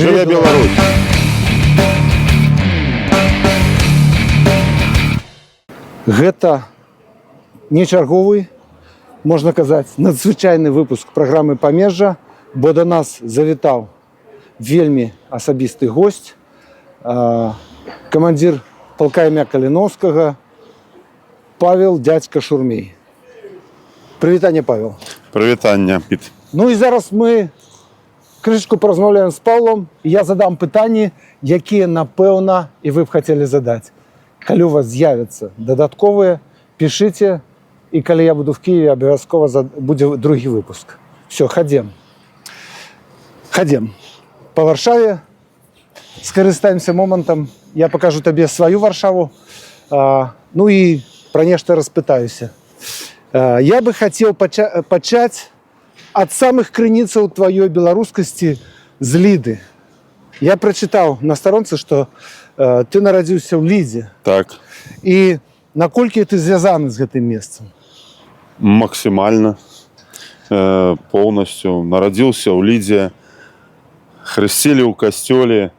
Жыве Беларусь! Гэта не чарговы, можна казаць, надзвычайны выпуск праграмы «Памежжа», бо да нас завітаў вельмі асабісты госць, камандзір палка імя Каліноўскага Павел дядька Шурмей. Прывітанне, Павел. Прывітанне, Піт. Ну і зараз мы крышечку паразмаўляем з Павлом, і я задам пытанні, якія, напэўна, і вы б хацелі задаць. Калі у вас з'явяцца дадатковыя, пішыце, і калі я буду в Киеве, абавязкова будзе другі выпуск. Все, хадзем. Хадзем па Варшаве, скарыстаемся момантам, я пакажу табе сваю Варшаву, ну і пра нешта распытаюся. Я бы хацеў пачаць ад самых крыніцаў тваёй беларускасці з Ліды. Я прачытаў на старонцы, што ты нарадзіўся ў Лідзе. Так. І наколькі ты звязаны з гэтым месцам? Максімальна. Поўнасцю. Нарадзіўся ў Лідзе. Хрысцілі ў касцёле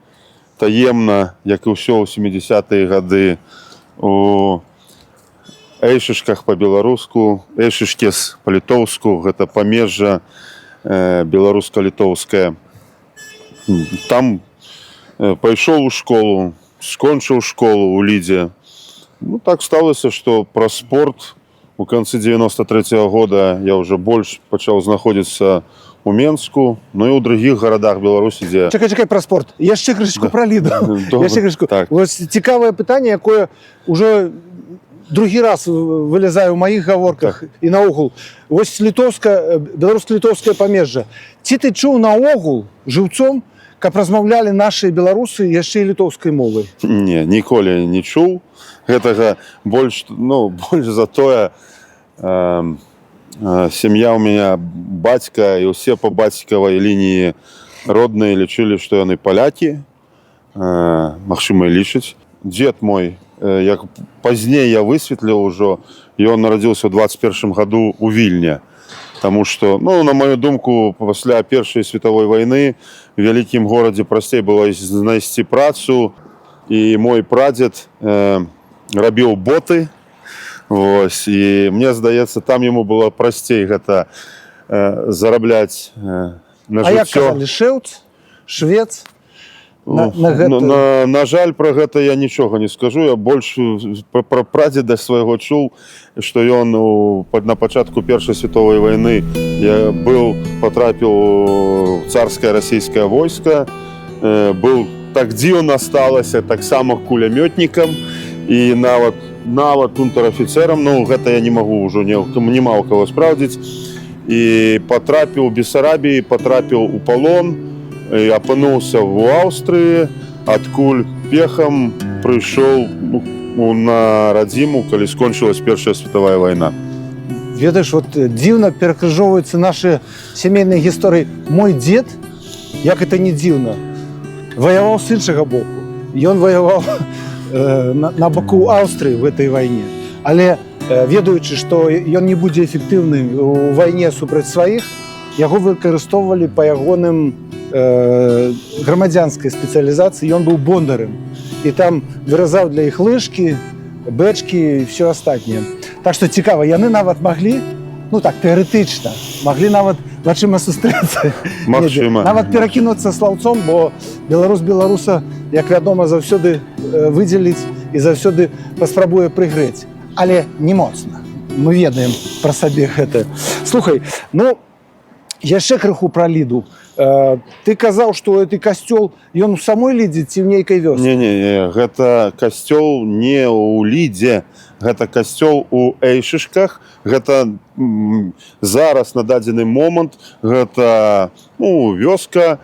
таемна, як і ўсё ў 70-е гады. У эйшышках па-беларуску, эйшышкес па-літоўску, гэта памежжа беларуска-літоўскае. Там пайшоў у школу, скончыў школу ў Лідзе. Ну, так сталася, што праз спорт у канцы 93-го года я ўжо больш пачаў знаходзіцца у Менску, ну і ў другіх гарадах Беларусі, дзе... Чакай, пра спорт. Яшчэ крышечку пра Ліду. Яшчэ крышечку. Так. Вось цікавае пытанне, якое ўжо другі раз вылезае ў маіх гаворках і наогул. Вось беларуска-літоўскае памежжа. Ці ты чуў наогул жыўцом, каб размаўлялі нашыя беларусы яшчэ і літоўскай мовай? Не, ніколі не чуў. Гэтага больш за тое, сям'я ў мяне бацька і ўсе па бацькавай лініі родныя лічылі, што яны палякі, магчыма, лічаць. Дзед мой, як пазней я высветліў ужо, ён нарадзіўся ў 21 году ў Вільні. Таму што, на маю думку, пасля Першай светавой вайны в вялікім горадзе прасцей было знайсці працу, і мой прадзед рабіў боты. Вось, і мне здаецца, там яму было прасцей гэта зарабляць на жыццё. А як казалі, шэўц, швец? На жаль, пра гэта я нічога не скажу. Я больш пра прадзеда свайго чуў, што ён на пачатку Першай световай вайны патрапіў у царскае расійскае войска, быў так дзіўна сталася, таксама кулямётнікам і нават унтэр-афіцэрам. Гэта я не магу ўжо, нема ў каго спраўдзіць. І патрапіў у Бесарабіі, патрапіў у палон, і апынуўся ў Аўстрыі, адкуль пехам прыйшоў на радзіму, калі скончылась Першая светавая вайна. Ведаеш, дзіўна перакрыжоўваюцца нашы сямейныя гісторыі. Мой дзед, як это не дзіўна, ваяваў з іншага боку. Ён ваяваў на баку Аўстрыі в этой вайне. Але ведаючы, што ён не будзе эфектыўны ў вайне супраць сваіх, яго выкарыстоўвалі па ягоным грамадзянскай спецыялізацыі. Ён быў бондарым. І там выразаў для іх лыжкі, бэчкі і ўсё астатняе. Так што цікава, яны нават маглі, тэарэтычна, маглі нават вачыма сустрэцца. Магчыма. Нават перакінуцца слаўцом, бо беларус беларуса, як вядома, заўсёды выдзеліць і заўсёды паспрабуе прыгрэць. Але не моцна. Мы ведаем пра сабе гэта. Слухай, яшчэ крыху пра Ліду. Ты казаў, што гэты касцёл, ён у самой Лідзе ці ў нейкай вёсцы? Не, гэта касцёл не ў Лідзе, гэта касцёл у Эйшышках. Гэта зараз на дадзены момант, гэта вёска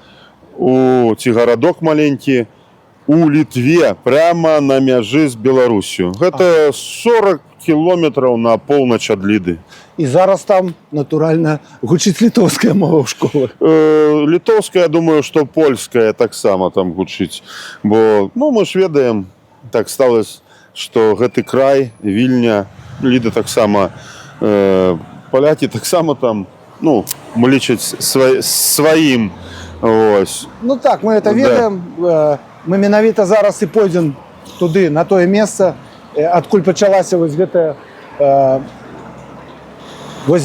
ці гарадок маленькі у Літве, прямо на мяжы з Беларусю. Гэта 40 кілометраў на поўнач ад Ліды. І зараз там, натуральна, гучыць літоўская мова ў школах. Літоўская, я думаю, што польская таксама там гучыць. Бо, мы ж ведаем, так сталася, што гэты край, Вільня, Ліда таксама, палякі таксама там, лічаць сваім Ось. Ну так, мы это Да. ведаем. Мы менавіта зараз і пойдзем туды, на тое месца, адкуль пачалася вось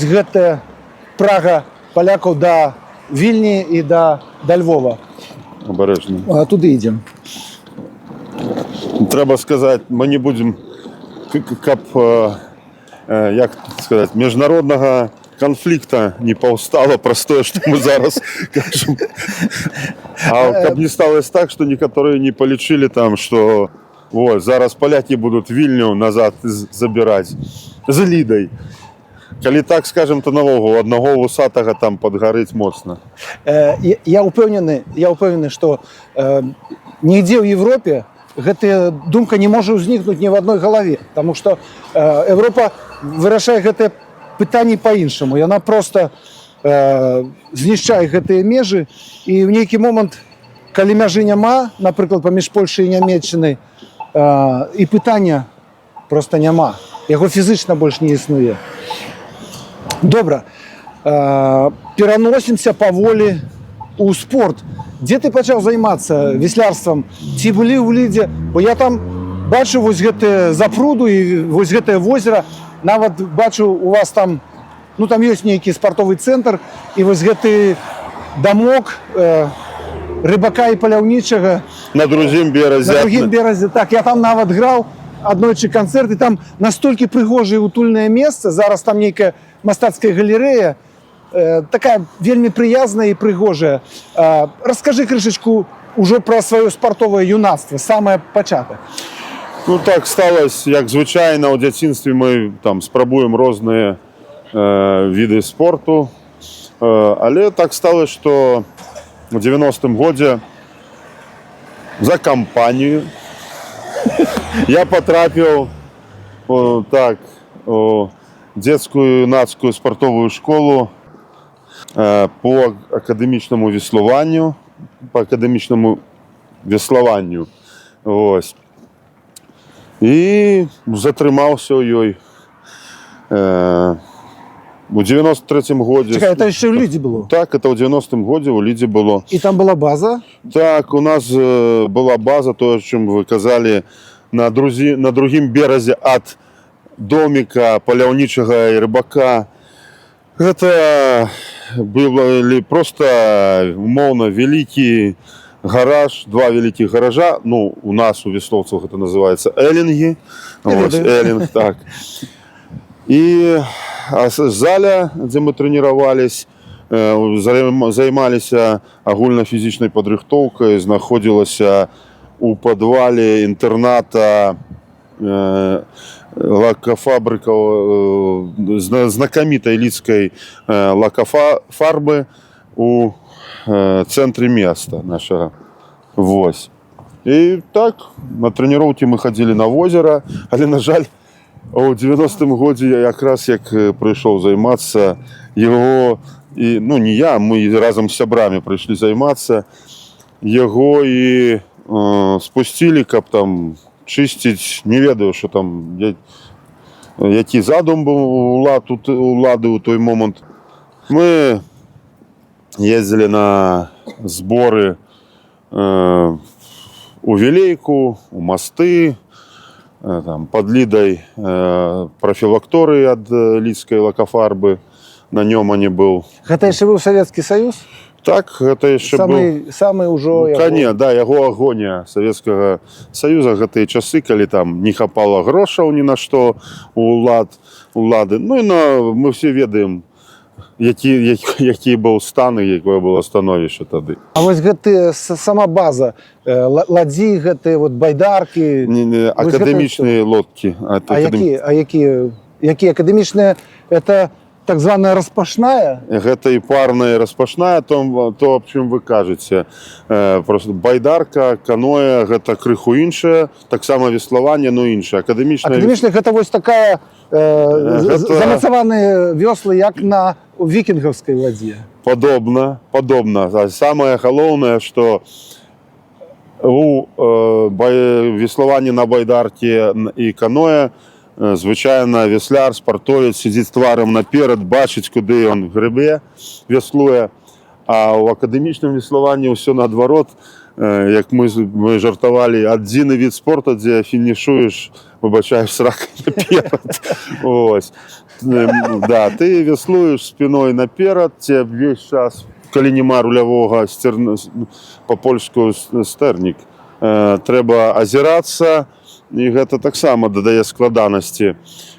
гэтая прага палякаў да Вільні і да Львова. Обережно. Туды ідзем. Треба сказати, ми не будемо, каб, як сказати, міжнародного конфликта не повстало простое, что мы зараз кажем. А каб не сталося так, что некоторые не полечили там, что вот, зараз поляки будут Вильню назад забирать з Лідой. Коли так скажем, то наогул одного вусатого там подгорить моцно. Я ўпэўнены, што нігдзе ў Европе гэтая думка не можа ўзнікнуць ні в одной галаве, потому что Европа вырашае гэтае пытанне по-іншаму. Яна просто знішчае гэтыя межы, і ў нейкі момант, калі мяжы няма, напрыклад, паміж Польшай і Нямецчынай, і пытання просто няма. Яго фізычна больш не існуе. Добра, пераносімся паволі ў спорт. Дзе ты пачаў займацца веслярствам? Ці былі ў Лідзе? Бо я там бачу вось гэтае запруду і вось гэтае возера. Нават бачу, у вас там, ну там ёсць нейкі спартовы цэнтр, і вось гэты дамок рыбака і паляўнічага На другім березе. на другім беразе. Так, я там нават граў аднойчы канцэрт, і там настолькі прыгожае утульнае месца. Зараз там нейкая мастацкая галерэя, такая вельмі прыязная і прыгожая. Раскажы крышачку ўжо пра сваё спартовае юнацтва, самае пачатак. Ну так сталося, як звичайно, у дзяцінстве ми там спрабуем розныя віды спорту. Але так сталося, што у 90-м годзе за кампанію я потрапіў так, у детскую юнацкую спартовую школу по акадэмічнаму веславанню, Ось. І затрымаўся ў ёй. У 93-м годзе. Чакай, это яшчэ ў Лідзе было? Так, это ў 90-м годзе у Лідзе было. І там была база? Так, у нас была база, то, о чым вы казалі, на другім беразе ад доміка паляўнічага і рыбака. Гэта былі проста умоўна вялікі гараж, два вялікіх гаража. Ну, у нас у веслоўцаў гэта называецца элінгі. Ось, элінг, так. І заля, дзе мы трэніравались, займаліся агульнафізічнай падрыхтоўкай, знаходзілася у падвале інтэрната лакафабрыкаў, знакамітай лідскай лакафарбы у цэнтры места нашага. Вось. І так, на трэніроўкі мы хадзілі на возера, але, на жаль, у 90-м годзе я якраз як прыйшоў займацца яго, і, ну не я, мы разам з сябрамі прыйшлі займацца, яго і спусцілі, каб там чысціць, не ведаю, що там, які задум быў улады ў той момант. Мы ездзілі на зборы у Вілейку, у Масты, там, под Лідай профілакторый ад лідскай лакафарбы, на нём они быў. Гэта яшчэ быў Савецкі Саюз? Так, гэта яшчэ быў. Самы ўжо... Кане, да, яго агонія Савецкага Саюза, гэтыя часы, калі там не хапала грошаў ні на што у улады. Ну і мы все ведаем, які быў стан і якое было становішча тады. А вось гэты сама база, ладзі, гэтыя вот байдаркі... Акадэмічныя лодкі. А якія акадэмічныя? Это так званая распашная? Гэта і парная, і распашная, то, аб чым вы кажаце. Просто байдарка, каноэ, гэта крыху іншае, таксама веславанне, но іншае. Акадэмічная гэта вось такая замацаваныя вёслы, як на вікінгаўскай ладзе. Падобна. Самае галоўнае, што у веславанні на байдарке і каноэ звычайна весляр, спартовец сидзіць тварам наперад, бачыць, куды ён грыбе, веслуе. А ў акадэмічным веславанні ўсё наадварот, як мы жартавалі, адзіны від спорту, дзе фінішуеш, выбачаеш, с ракай наперад. Ось. Да, ты веслуеш спиной наперад, тебе весь час, калі нема рулявога, па-польску стэрнік, трэба азірацца, і гэта таксама дадае складанасці.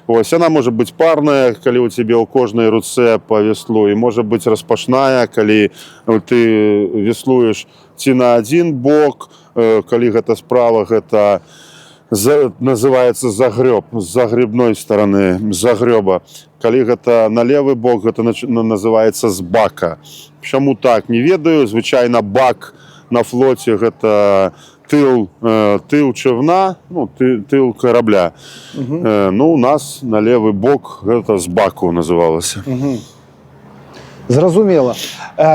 Ось, яна можа быць парная, калі ў цябе ў кожнай руцэ па веслу, і можа быць распашная, калі ты веслуеш ці на адзін бок, калі гэта справа, гэта называецца загреб, з загребной стараны, з загреба. Калі гэта на левы бок, гэта называецца з бака. Чаму так, не ведаю. Звычайна бак на флоце гэта тыл човна, ну, тыл корабля. Ну, у нас на левый бок гэта з баку называлася. Зразумела.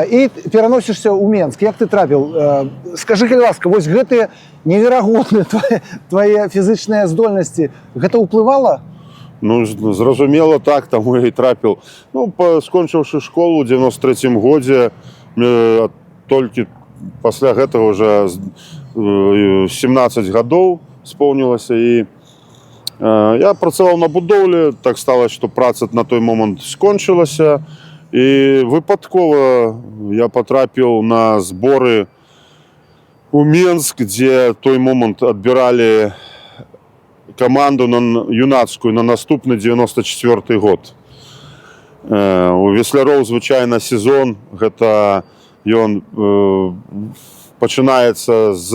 І пераносішся ў Менск. Як ты трапіў? Скажы, калі ласка, вось гэтыя неверагодныя твае фізычныя здольнасці, гэта ўплывала? Ну, зразумела так, таму я і трапіў. Ну, скончыўшы школу ў 93-м годзе, толькі пасля гэтага ўжо 17 гадоў споўнілася, і я працаваў на будоўлі. Так сталася, што праца на той момант скончылася, і выпадкова я патрапіў на зборы ў Менск, дзе той момант адбіралі каманду юнацкую на наступны 94-й год. У весляроў звычайна сезон, гэта ён пачынаецца з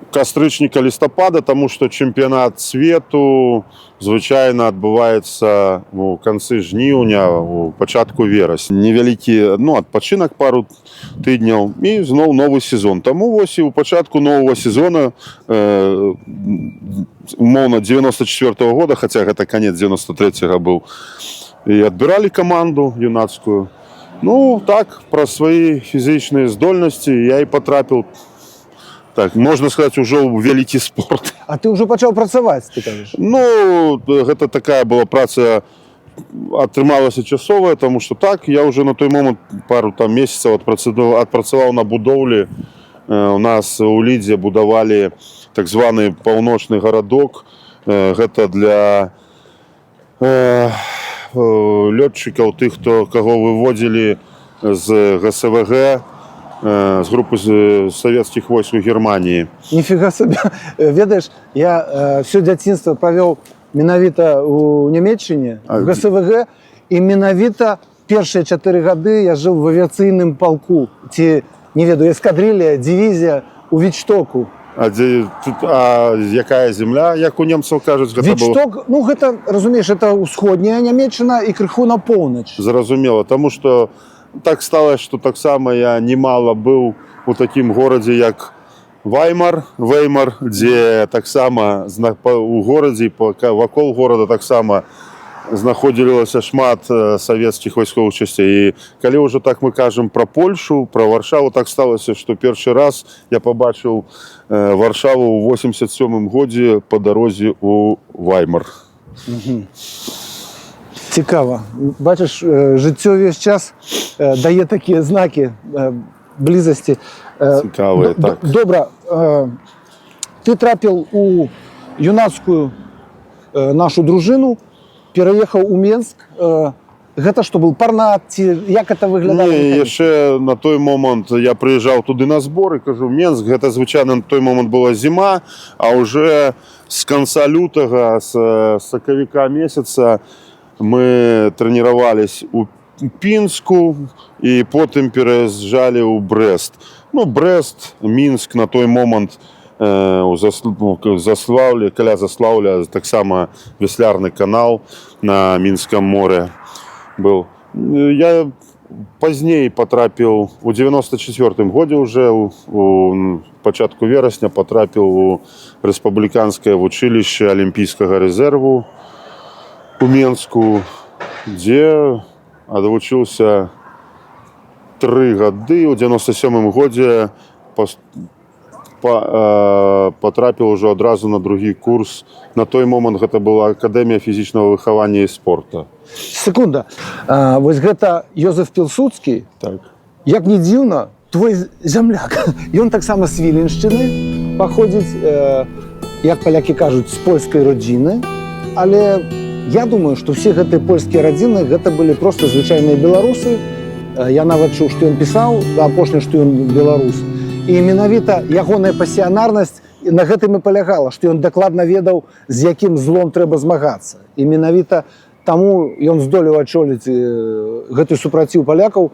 кастрычніка-лістапада, таму што чэмпіянат свету звычайна адбываецца у канцы жніўня, у пачатку верасня. Невялікі, ну, адпачынак пару тыдняў і зноў новы сезон. Таму вось і ў пачатку новага сезона, умоўна 94-го года, хаця гэта канец 93-го быў, і адбіралі каманду юнацкую. Ну, так, праз свае фізічныя здольнасці я і патрапіў, так, можна сказаць, ужо ў вялікі спорт. А ты ўжо пачаў працаваць, ты кажаш? Ну, гэта такая была праца, атрымалася часовая, таму што так, я ўжо на той момант пару там месяцаў адпрацаваў на будоўлі. У нас у Лідзе будавалі так званы паўночны гарадок. Гэта для лётчыкаў, тых, каго выводзілі з ГСВГ, з групы савецкіх войск у Германії. Ніфіга собі. Ведаеш, я все дзяцінства правёў менавіта ў Нямецчыне, в ГСВГ, і менавіта першыя 4 гады я жыў в авіяцыйным палку, ці, не ведаю, эскадрылья, дивізія у Вічтоку. А якая земля, як у немцаў кажуць, гэта было? Вічток, ну гэта, разумееш, это ўсходняя Нямецчына і крыху на поўнач. Зразумела, таму што так сталася, што таксама я немала быў у такім горадзе, як Веймар, дзе таксама у горадзе, вакол горада таксама знаходзілася шмат савецкіх вайсковых часцей. І калі ўжо так мы кажам пра Польшу, пра Варшаву, так сталася, што першы раз я пабачыў Варшаву ў 87-м годзе па дарозе ў Веймар. Цікава. Бачыш, жыццё ўвесь час дае такія знакі блізасці. Цікавыя, так. Добра, ты трапіў у юнацкую нашу дружыну, пераехаў у Менск. Гэта што быў парнат, ці як гэта выглядала? Не, яшчэ на той момант я прыязджаў туды на зборы, кажу, Менск, гэта звычайна на той момант была зіма, а ўжо з канца лютага, з сакавіка месяца мы трэніравались у Пінску і потым пераязджалі ў Брэст. Ну, Брэст, Мінск на той момант Заслаўлі, каля Заслаўля таксама веслярны канал на Мінскам моры быў. Я пазней патрапіў у 94-м годзе ўжо, у пачатку верасня патрапіў у рэспубліканскае вучылішча алімпійскага рэзерву у Менску, дзе адвучыўся 3 гады. У 97-м годзе потрапіў ужо адразу на другі курс. На той момант гэта была акадэмія фізічнага выхавання і спорта. Секунда. Вось гэта Йозеф Пілсудскі, Так. як не дзіўна, твой зямляк. Ён таксама з Віленшчыны паходзіць, як палякі кажуць, з польскай радзіны. Але я думаю, што ўсе гэтыя польскія радзіны гэта былі проста звычайныя беларусы. Я нават чуў, што ён пісаў, апошні, што ён беларус. І менавіта ягоная пасіянарнасць на гэтым і палягала, што ён дакладна ведаў, з якім злом трэба змагацца. І менавіта таму ён здолеў ачоліць гэты супраціў палякаў,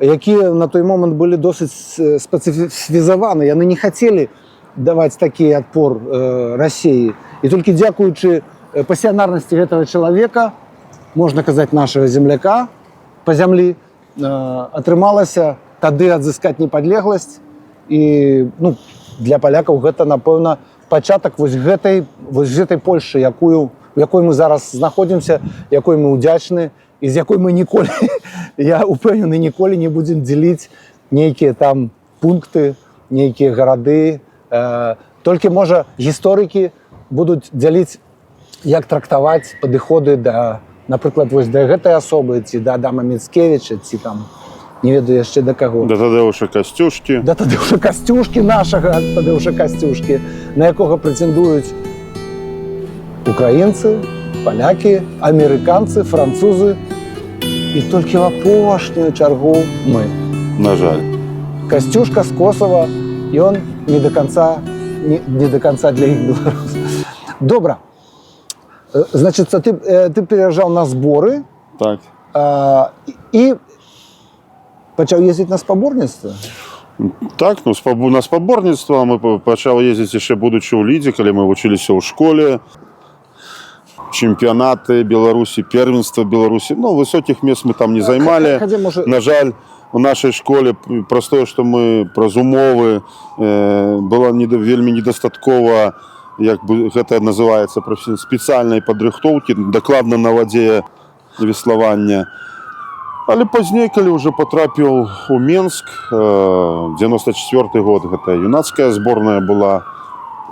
якія на той момант былі досыць спецыфізаваны. Яны не хацелі даваць такі адпор Расіі. І толькі дзякуючы пасіянарнасці гэтага чалавека, можна казаць, нашага земляка па зямлі, атрымалася тады адзыскаць непадлегласць. І для палякаў гэта, напэўна, пачатак вось гэтай Польшчы, у якой мы зараз знаходзімся, якой мы ўдзячны і з якой мы ніколі, я ўпэўнены, ніколі не будзем дзеліць нейкія там пункты, нейкія гарады. Толькі, можа, гісторыкі будуць дзяліць, як трактаваць падыходы да, напрыклад, вось да гэтай асобы, ці да Адама Міцкевіча, ці там, не ведаю яшчэ да каго. Да Тадеуша Касцюшкі. Да Тадеуша Касцюшкі, нашага Тадеуша Касцюшкі, на якога прэтэндуюць украінцы, палякі, амерыканцы, французы і толькі в апошнюю чаргу мы. На жаль. Касцюшка з Косова, ён не до конца для іх беларус. Добра. Значит, ты переезжал на зборы. Так. І пачаў ездзіць на спаборніцтва? Так, на спаборніцтва мы пачаў ездзіць яшчэ будучы ў Лідзе, калі мы вучыліся ў школе. Чэмпіянаты Беларусі, первенства Беларусі. Высокіх мест мы там не займалі. На жаль, у нашай школе праз тое, што мы праз умовы было вельмі недастаткова, як бы гэта называецца, спецыяльнай падрыхтоўкі, дакладна на вадзе веславання. Але пазней, калі ўжо потрапіў у Менск, 94 год, гэта юнацкая зборная была,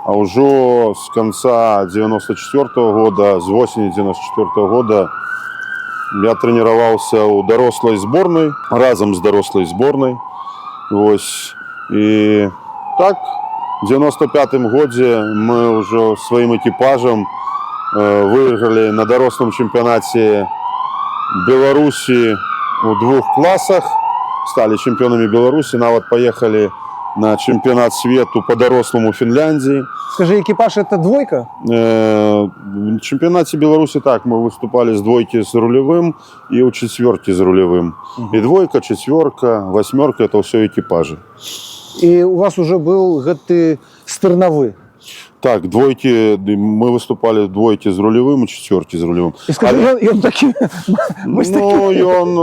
а ўжо з канца 94 года, з восені 94 года я трэніраваўся ў дарослай зборнай, разам з дарослай зборнай. Вось. І так, в 95-м годзе мы ўжо сваім экіпажам выйгралі на дарослым чэмпіянаце Беларусі у 2 класах, сталі чэмпіёнамі Беларусі, нават паехалі на чэмпіянат свету по дарослому Фінляндіі. Скажи, экіпаж это двойка? В чэмпіянаце Беларусі так, мы выступалі з двойкі з рулевым і ў чацвёркі з рулевым. І двойка, чацвёрка, васьмёрка это ўсё экіпажы. І у вас уже быў гэты стырнавы? Так, двойкі, мы выступалі двойкі з рулевым і чацвёркі з рулевым. І скажи, ён такі... Ён,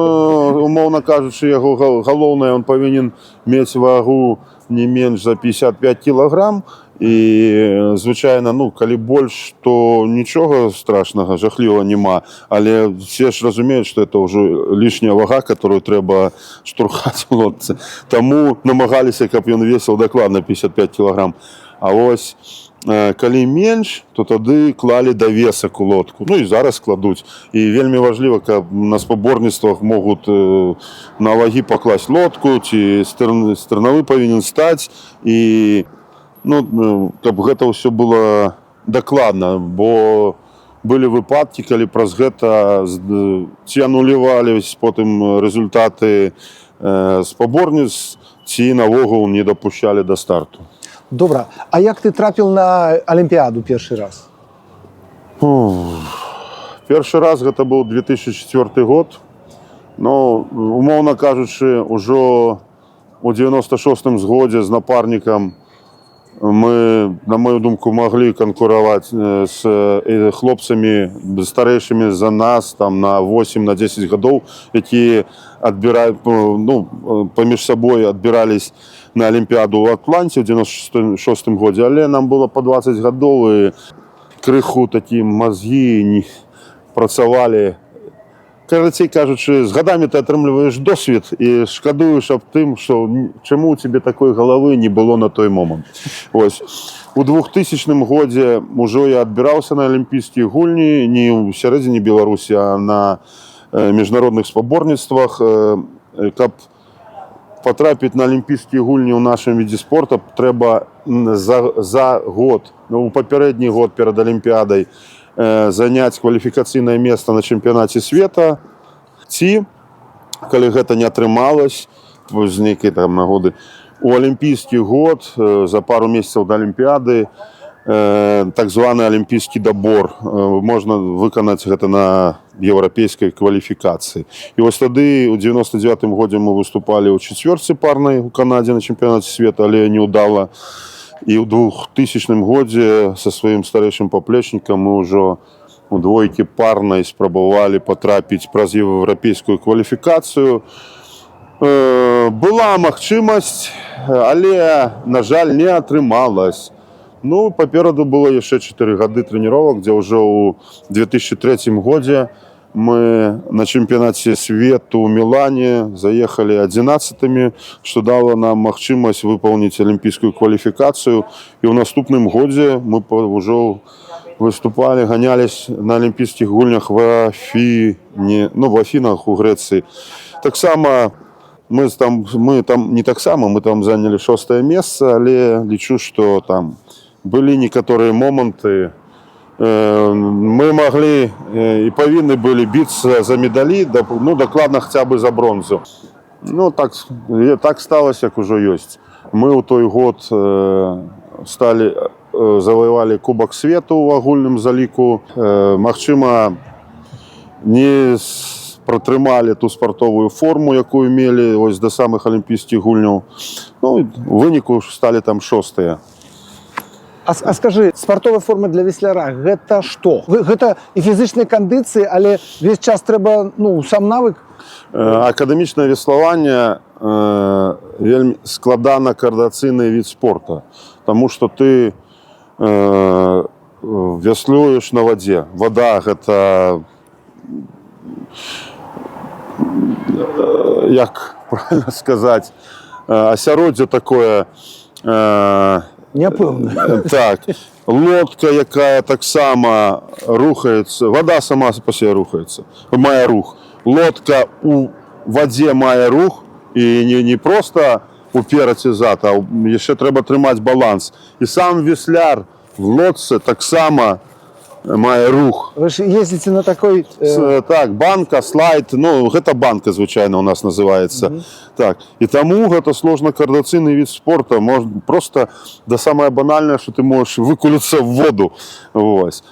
умоўна кажучы, яго галоўнае, ён павінен мець вагу не менш за 55 кілаграм. І, звычайна, калі больш, то нічога страшнага, жахлівага няма. Але все ж разумеюць, што это ўжо лішняя вага, которую трэба штурхаць у лодцы. Таму намагаліся, каб ён весіў дакладна 55 кілаграм. А вось, калі менш, то тады клалі давесак у лодку. І зараз кладуць. І вельмі важліва, каб на спаборніцтвах могуць на вагі пакласць лодку, ці стырнавы павінен стаць. І каб гэта ўсё было дакладна, бо былі выпадкі, калі праз гэта ці анулявались потым результаты спаборніцтв, ці навогул не дапушчалі да старту. Добра. А як ты трапіў на Алімпіяду першы раз? Першы раз гэта быў 2004 год. Умоўна кажучы, ужо у 96-м годзе з напарнікам мы, на мою думку, маглі канкураваць з хлопцамі старэйшымі за нас там, на 8-10 гадоў, якія паміж сабой адбірались на Алімпіяду ў Атланце ў 96-м годзе, але нам было па 20 гадоў і крыху такі мазгі працавалі карацей кажучы, з гадамі ты атрымліваеш досвед і шкадуеш аб тым, што чаму у цябе такой галавы не было на той момант. Ось. У 2000 годзе ўжо я адбіраўся на алімпійскія гульні не ў сярэдзіне Беларусі, а на міжнародных спаборніцтвах. Каб потрапіць на алімпійскія гульні ў нашым відзе спорта, трэба за год, у папярэдні год перад алімпіядай заняць кваліфікацыйнае месца на чэмпіянаце света, ці, калі гэта не атрымалось, з нейкай там нагоды, у алімпійскі год за пару месяцаў да алімпіяды так званы алімпійскі дабор. Можна выканаць гэта на еўрапейскай кваліфікацыі. І вось тады у 99-м годзе мы выступалі ў чацвёрцы парнай у Канадзе на чэмпіянаце света, але неўдала. І ў 2000 годзе са сваім старэйшым паплечнікам мы ўжо у двойкі парнай спрабавалі патрапіць праз еўрапейскую кваліфікацыю. Была магчымасць, але, на жаль, не атрымалась. Ну, папераду было яшчэ 4 гады трэніровак, дзе ўжо ў 2003 годзе мы на чэмпіянаце свету ў Мілане заехалі 11-мі, што дало нам магчымасць выпаўніць алімпійскую кваліфікацыю. І ў наступным годзе мы ўжо выступалі, ганялись на алімпійскіх гульнях в Афіне, ну, в Афінах у Грэцыі. Таксама мы там не таксама, мы там занялі 6-е месца, але лічу, што там былі некаторыя моманты, мы могли и повинны были биться за медали, ну, докладно хотя бы за бронзу. Ну, так сталося, як уже есть. Мы у той год завоевали Кубок Свету у агульным заліку. Магчыма, не пратрымалі ту спартовую форму, якую мелі ось до самых алімпійскіх гульняў. Ну, у выніку сталі там 6-е. А скажи, спартовая форма для весляра гэта што? Гэта і фізычныя кандыцыі, але весь час трэба, ну, сам навык? Акадэмічнае веславанне вельмі складана коордынацыйны від спорта, таму што ты веслуеш на вадзе. Вада гэта, як правильно сказаць, асяроддзе такое Няпэўна. Так, лодка, якая таксама рухаецца, вода сама па сабе рухаецца, мае рух. Лодка у вадзе мае рух, і не проста уперад і зад, а яшчэ трэба трымаць баланс. І сам весляр в лодцы таксама мае рух. Вы ж ездзіце на такой... Так, банка, слайд, ну, гэта банка звычайна у нас называецца. Так, і таму гэта сложна коордынацыйны від спорта, просто да самае банальнае, што ты можаш выкуліцца в воду. Вось.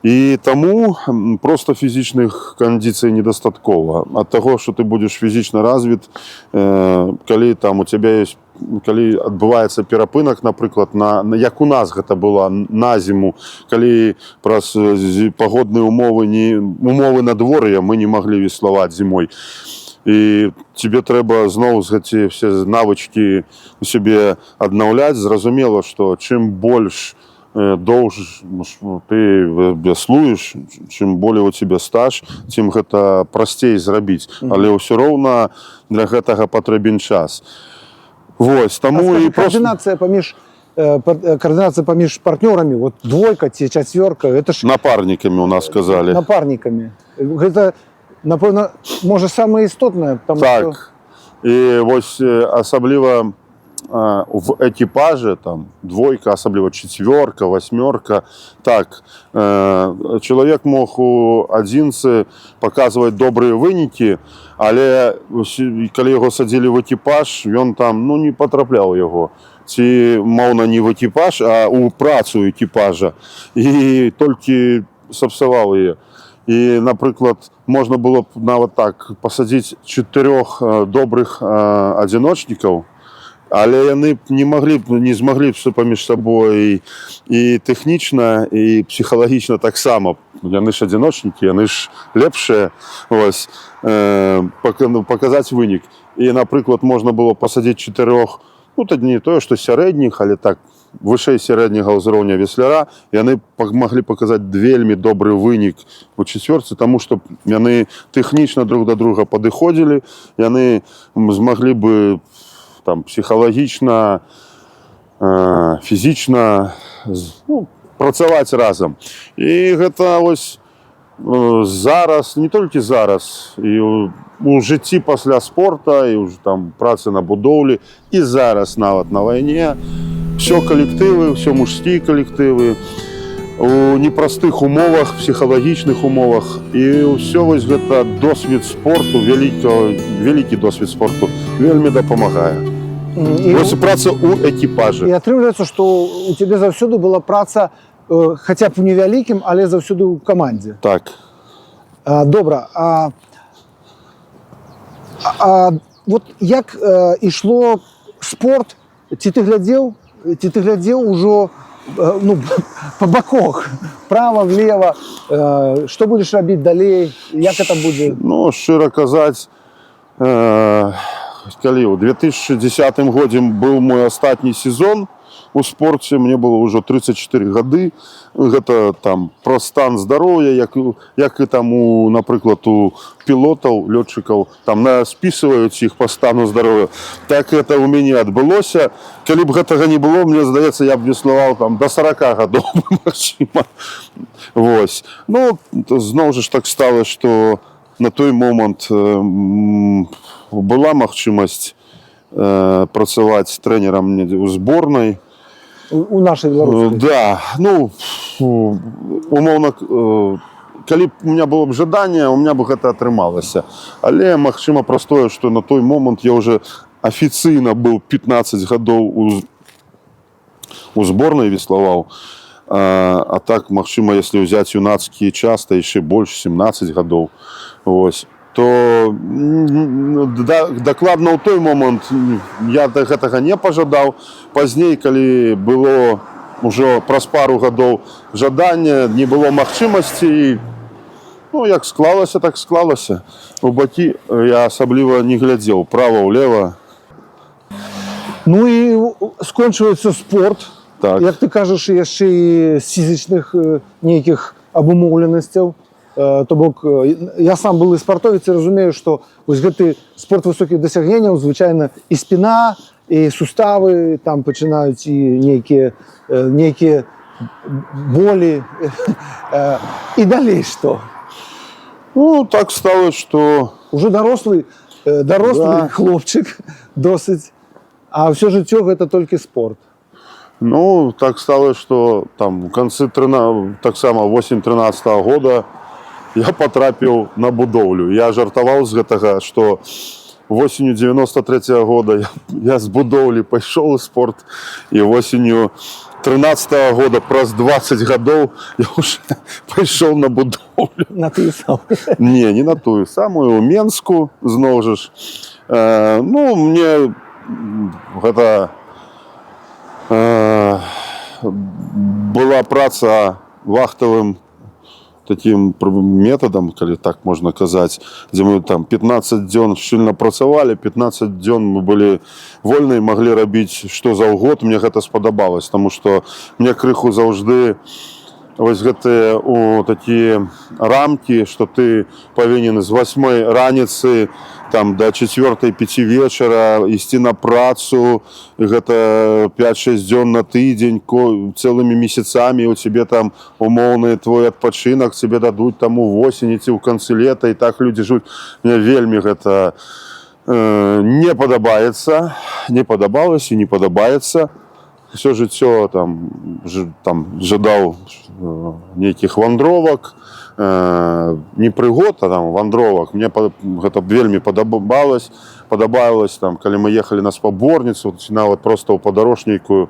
І таму просто фізічных кандыцый недастаткова. Ад таго, што ты будзеш фізічна развіт, калі там у цябе ёсць, калі адбываецца перапынак, напрыклад, як у нас гэта было на зіму, калі праз пагодныя умовы надвор'я мы не маглі веславаць зімой. І тебе трэба зноў гэты все навычкі у сябе аднаўляць. Зразумела, што чым больш доўж ты веслуеш, чым болей у тебе стаж, тым гэта прасцей зрабіць. Але ўсё роўна для гэтага патрэбен час. Вось, таму і координация паміж партнёрамі, вот двойка ці чацвёрка, гэта ж напарнікамі у нас сказалі. Напарнікамі. Гэта, напэўна, можа самае істотнае, потому так. І вось асабліва в экіпажы, там, двойка, асабліва чацвёрка, васьмёрка, так, чалавек мог у адзінцы паказваць добрыя вынікі, але калі яго садзілі в экіпаж, ён там, ну, не патрапляў яго. Ці, моўна, не в экіпаж, а ў працу экіпажа. І толькі сапсаваў яе. І, напрыклад, можна было б нават так пасадзіць 4 добрых адзіночнікаў, але яны не змаглі б паміж сабой і тэхнічна, і псіхалагічна таксама. Яны ж адзіночнікі, яны ж лепшыя, ось, паказаць вынік. І, напрыклад, можна было пасадзіць 4, ну, не тое, што сярэдніх, але так, вышэй сярэдняга ўзроўня весляра, яны маглі паказаць вельмі добры вынік у чацвёрцы, таму што яны тэхнічна друг да друга падыходзілі, яны змаглі бы там псіхалагічна, фізічна працаваць разам. І гэта вось зараз, не толькі зараз, і у жыцці пасля спорта, і ўжо там працы на будоўлі, і зараз нават на вайне, все калектывы, все мужскія калектывы, у непростых умовах, псіхалагічных умовах, і ўсё вось гэта досвед спорту, вялікі досвед спорту, вельмі дапамагае. Вось праца ў экіпажы. І атрымліваецца, што у цябе заўсёды была праца, хаця б у невялікім, але заўсёды ў камандзе. Так. Добра. Вот як ішло спорт, ці ты глядзеў ужо па баках, права, влева, што будзеш рабіць далей, як гэта будзе? Ну, шчыра казаць, калі ў 2010 годзе быў мой астатні сезон у спорце, мне было ўжо 34 гады, гэта там про стан здароўя, як і там напрыклад у пілотаў, лётчыкаў, там спісваюць іх па стану здароўя, так гэта ў мяне адбылося. Калі б гэтага не было, мне здаецца, я б веславаў там да 40 гадоў, магчыма. Вось. Ну, зноў жа так стала, што на той момант была магчымасць працаваць трэнерам у зборнай. У нашай беларускай? Да, ну, умоўна, калі б у меня было б жаданне, у меня бы гэта атрымалася. Але магчыма простое, што на той момант я уже афіцыйна быў 15 гадоў у зборнай веславаў. А так, магчыма, если ўзяць юнацкія час, то яшчэ больш 17 гадоў. Вось. То дакладна ў той момант я гэтага не пажадаў. Пазней, калі было ўжо праз пару гадоў жадання, не было магчымасці, ну, як склалася, так склалася. У бакі я асабліва не глядзеў, права, ўлева. Ну і скончваецца спорт. Так. Як ты кажаш, яшчэ і з фізічных нейкіх абумоўленасцяў. То бок, я сам былы спартовец і разумею, што вось гэты спорт высокіх дасягненняў, звычайна і спіна, і суставы, там пачынаюць і нейкія болі. І далей што? Ну, так стало, што... Ужо дарослы хлопчык досыць, а ўсё жыццё гэта толькі спорт. Ну, так стало, што там у канцы таксама 8-13 года я потрапіў на будоўлю. Я жартаваў з гэтага, што восенню 93 года я з будоўлі пайшоў у спорт, і восенню 13 года, праз 20 гадоў, я уже пайшоў на будоўлю. На тую самую? Не на тую самую, у Менску, зноў жа ж. Ну, мне гэта была праца вахтавым таким методом, калі так можна казаць, дзе мы там 15 дзён шчыльна працавалі, 15 дзён мы былі вольныя, маглі рабіць што заўгодна. Мне гэта спадабалось, таму што мне крыху заўжды вось гэтыя такія рамкі, што ты павінен з 8 раніцы там до 4-5 вечара ісці на працу, гэта 5-6 дзён на тыдзень, цэлымі месяцамі, у цябе там умоўны твой адпачынак, цябе дадуць там у восені ці ў канцы лета, і так людзі жуць. Мне вельмі гэта не падабаецца, не падабалася і не падабаецца. Всё жыццё там жадаў нейкіх вандровак, не прыгод, а там вандровак. Мне гэта вельмі падабалось, там, калі мы ехалі на спаборніцу, нават проста ў падарожнейкую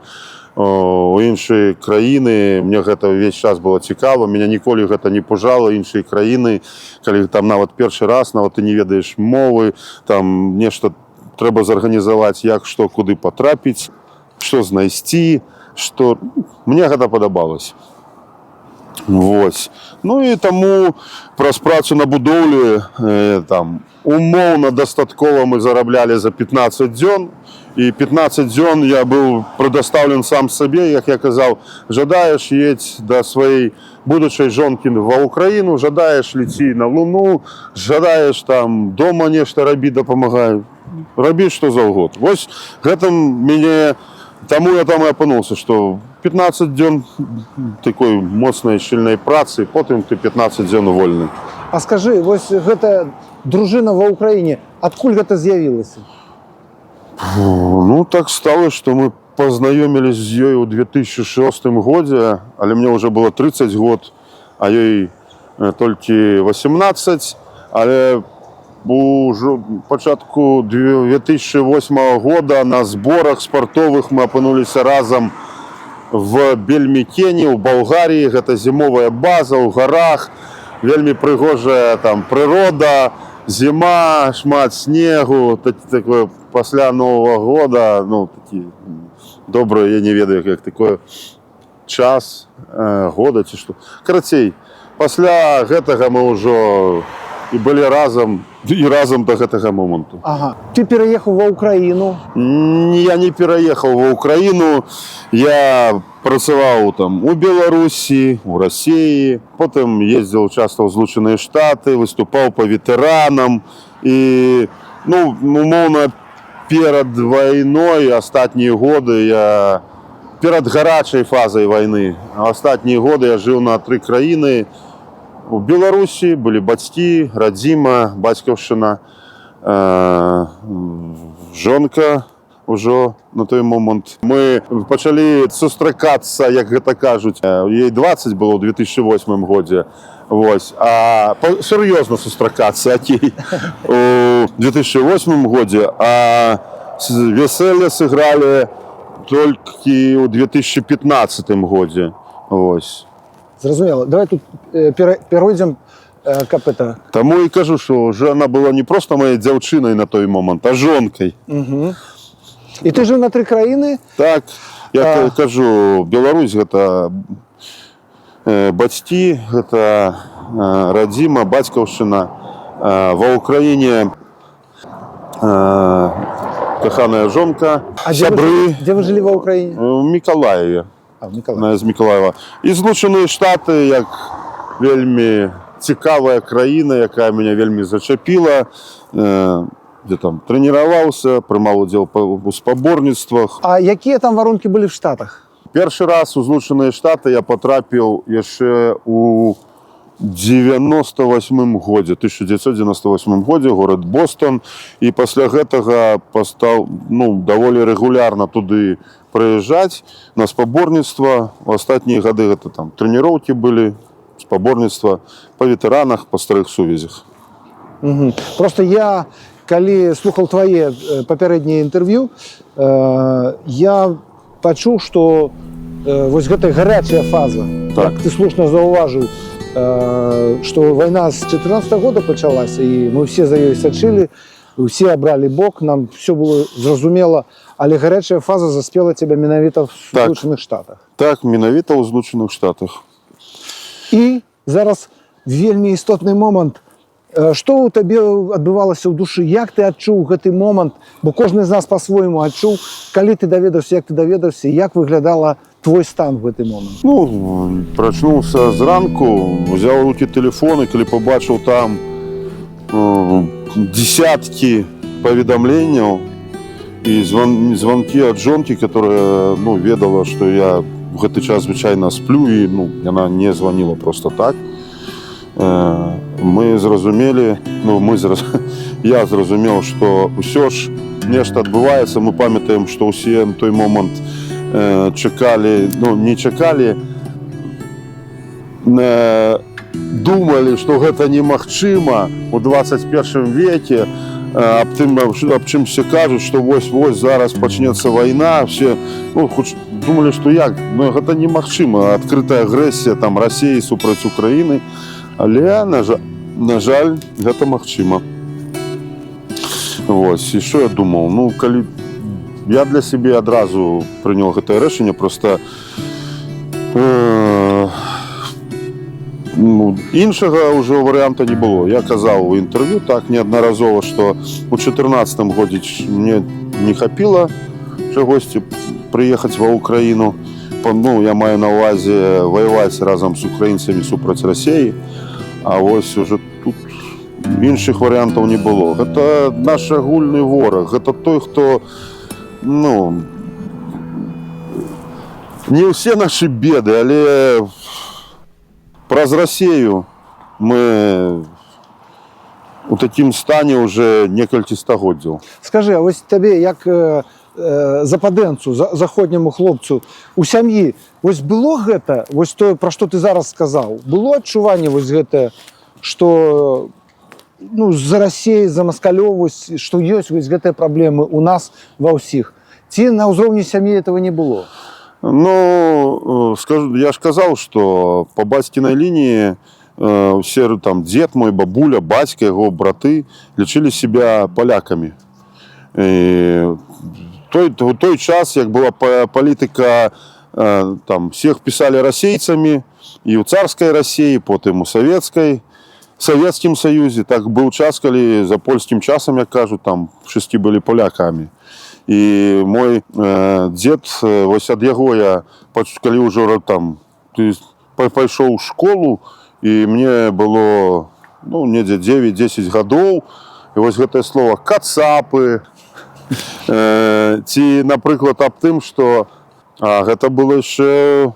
у іншыя краіны. Мне гэта ўвесь час было цікава, мяне ніколі гэта не пужала, іншыя краіны, калі там нават першы раз, нават ты не ведаеш мовы, там нешта трэба зарганізаваць, як, што, куды патрапіць, што знайсці, што... Мне гэта падабалось. Вось. Ну і таму праз працу на будоўлі там умоўна дастаткова мы зараблялі за 15 дзён. І 15 дзён я быў прадастаўлен сам сабе, як я казаў, жадаеш едзь да сваёй будучай жонкі ва ўкраіну, жадаеш леці на Луну, жадаеш там дома нешта рабі, дапамагай, рабі што заўгодна. Вось гэтым мяне, таму я там і апынуўся, што 15 дзён такой моцнай шчыльнай працы, потым ты 15 дзён вольны. А скажы, вось гэта дружына ва ўкраіне, адкуль гэта з'явілася? Ну, так стало, что мы познакомились с ёй в 2006 годзе, але мне уже было 30 год, а ёй только 18, але уже початку 2008 года на сборах спортовых мы апынуліся разом в Бельмикене, в Болгарии. Это зимовая база в горах, вельмі прыгожая там природа, зима, шмат снегу, такое пасля Нового года, ну, такі добрые, я не ведаю, как такое час года ці што. Карацей, пасля гэтага мы ўжо і былі разам, і разам до гэтага моманту. Ага. Ты пераехаў ва ўкраіну? Я не пераехаў ва ўкраіну, я працаваў там у Беларусі, у Расіі, потым ездзіў часта ў Злучаныя Штаты, выступаў па ветэранам і, ну, умоўна, перад вайной астатнія годы я перад гарачай фазай вайны, астатнія годы я жыў на 3 краіны. У Беларусі былі бацькі, радзіма, бацькаўшчына, жонка ўжо на той момант. Мы пачалі сустракацца, як гэта кажуць. Ей 20 было ў 2008 годзе. Вось. А сур'ёзна сустракацца, окей, у 2008 годзе, а веселье сыгралі толькі ў 2015 годзе. Вось. Зразумела. Давай тут перайдзем каб это. Таму і кажу, што жона была не проста моей дзяўчынай на той момант, а жонкай. Угу. І ты жыў на 3 краіны? Так, я кажу, Беларусь гэта бацькі, гэта радзіма, бацькаўшчына. Ва ўкраіне каханая жонка, сябры. Дзе вы жылі ва ўкраіне? У Мікалаеве. З Мікалаева. І Злучаныя Штаты, як вельмі цікавая краіна, якая мяне вельмі зачапіла, дзе там трэніраваўся, прымаў удзел у спаборніцтвах. А якія там варункі былі в Штатах? Першы раз у Злучаныя Штаты я патрапіў яшчэ у 1998 годзе, горад Бостон, і пасля гэтага пастаў, ну, даволі рэгулярна туды прыязджаць на спаборніцтва. У астатнія гады гэта там трэніроўкі былі, спаборніцтва па ветэранах, па старых сувязях. Угу. Просто я, калі слухаў твае папярэднія інтэрв'ю, я пачуў, што вось гэтая гарячая фаза, так. Як ты слушна заўважыў, што вайна з 14 года пачалася, і мы все за ёй сачылі, усе абралі бок, нам все было зразумела, але гарячая фаза заспела цябе менавіта в Злучаных Штатах. Так, менавіта ў Злучаных Штатах. І зараз вельмі істотны момант. Што ў табе адбывалася ў душы? Як ты адчуў гэты момант? Бо кожны з нас па-свойму адчуў, калі ты даведаўся, як ты даведаўся, як выглядала твой стан в гэты момант? Ну, прачнуўся зранку, узяў у рукі тэлефон, і калі пабачыў там десяткі паведамленняў і званкі ад жонкі, которая, ну, ведала, што я в гэты час звычайна сплю, і, ну, яна не званіла просто так. Мы зразумелі, ну, я зразумеў, што ўсё ж нешта адбываецца. Мы памятаем, што ўсе на той момант чакалі, ну, не чакалі, думалі, што гэта немагчыма ў 21 веке, аб чым все кажуць, што вось зараз пачнецца вайна, все, ну, думалі, што як, ну, гэта немагчыма, адкрытая агрэсія там Расіі супраць Украіны, але, на жаль, гэта магчыма. Вось, і што я думаў, ну, калі я для сябе адразу прыняў гэтае рашэнне, проста Ну, іншага ўжо варыянта не было. Я казаў у інтэрв'ю так неаднаразова, што у 14 годзе мне не хапіла чагосьці прыехаць ва ўкраіну. Ну, я маю на ўвазе ваяваць разам з украінцамі супраць Расіі, а вось уже тут іншых варыянтаў не было. Гэта наш агульны вораг, гэта той, хто, ну, не ўсе нашы беды, але праз Расію мы у такім стане уже некалькі стагоддзяў. Скажи, а вось табе як западэнцу, заходняму хлопцу у сям'і, вось было гэта, вось тое, пра што ты зараз сказаў, было адчуванне вось гэтае, што ну, за Расіяй, за маскалёў, вось, што ёсць вось гэтыя праблемы у нас ва ўсіх? Ці на ўзроўні сям'і этого не было? Ну, скажу, я ж казаў, што па бацькінай лініі усе там дзед мой, бабуля, бацька, яго браты лічылі себя палякамі. У той час, як была палітыка, там всех пісалі расейцамі і ў царскай Расіі, потым у Савецкім Саюзе. Так быў час, калі за польскім часам, як кажуць, там шесці былі палякамі. І мой дзед, вось ад яго я, калі ўжо там пайшоў у школу, і мне было, ну, недзе 9-10 гадоў, і вось гэтае слово «кацапы», ці, напрыклад, аб тым, што гэта было яшчэ